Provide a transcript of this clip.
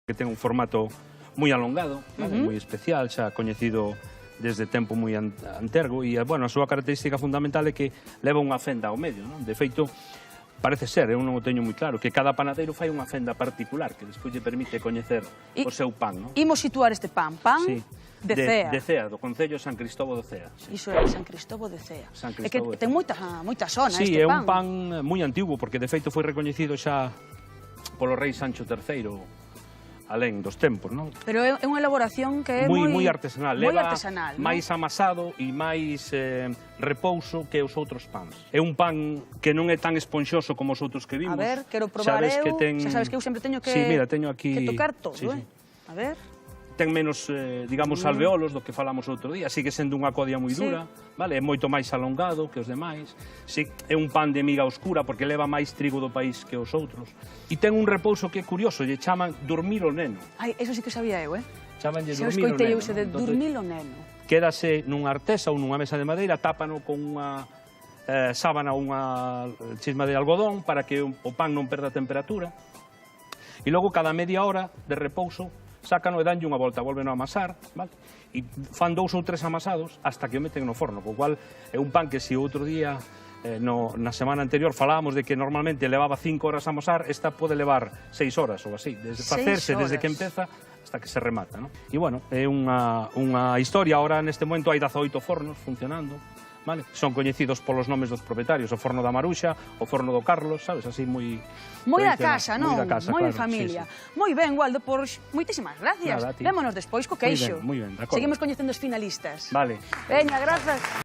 que ten un formato moi alongado, moi especial, xa coñecido desde tempo moi antergo, e, bueno, a súa característica fundamental é que leva unha fenda ao medio, non? De feito, parece ser, eu non o teño moi claro, que cada panadeiro fai unha fenda particular que despois lle permite coñecer o seu pan, non? Imos situar este pan, de Cea. De Cea, do Concello de San Cristóbal de Cea. Iso é San Cristóbal de Cea. É que ten moita zona este pan. Sí, é un pan moi antigo, porque de feito foi recoñecido xa polo rei Sancho III, alén dos tempos, non? Pero é unha elaboración que é moi artesanal. Leva máis amasado e máis repouso que os outros pans. É un pan que non é tan esponxoso como os outros que vimos. A ver, quero probar eu. Xa sabes que eu sempre teño que tocar todo, A ver. Ten menos, digamos, alveolos do que falamos outro día. Sigue sendo unha codia moi dura, vale? É moito máis alongado que os demais. Sí, é un pan de miga oscura porque leva máis trigo do país que os outros. E ten un repouso que é curioso, lle chaman dormir o neno. Ai, eso sí que sabía eu, Chamanlle dormir o neno. Se escoitei eu de dormir o neno. Quédase nunha artesa ou nunha mesa de madeira, tápano con unha sábana ou unha chisma de algodón para que o pan non perda temperatura. E logo, cada media hora de repouso, sácano e danlle unha volta, volven a amasar, vale? E fan 2 ou 3 amasados hasta que o meten no forno, co cual é un pan que se outro día, na semana anterior, falábamos de que normalmente levaba 5 horas a amasar, esta pode levar 6 horas ou así, desde facerse, desde que empeza hasta que se remata, non? E, bueno, é unha historia, ahora neste momento hai 18 fornos funcionando, vale? Son coñecidos polos nomes dos propietarios, o forno da Maruxa, o forno do Carlos, sabes, así moi... Moi da casa, non? Moi de claro, familia. Moi ben, Waldo, moitísimas gracias. Vémonos despois co queixo. Moi ben, de acordo. Seguimos coñecendo os finalistas. Vale. Veña, grazas.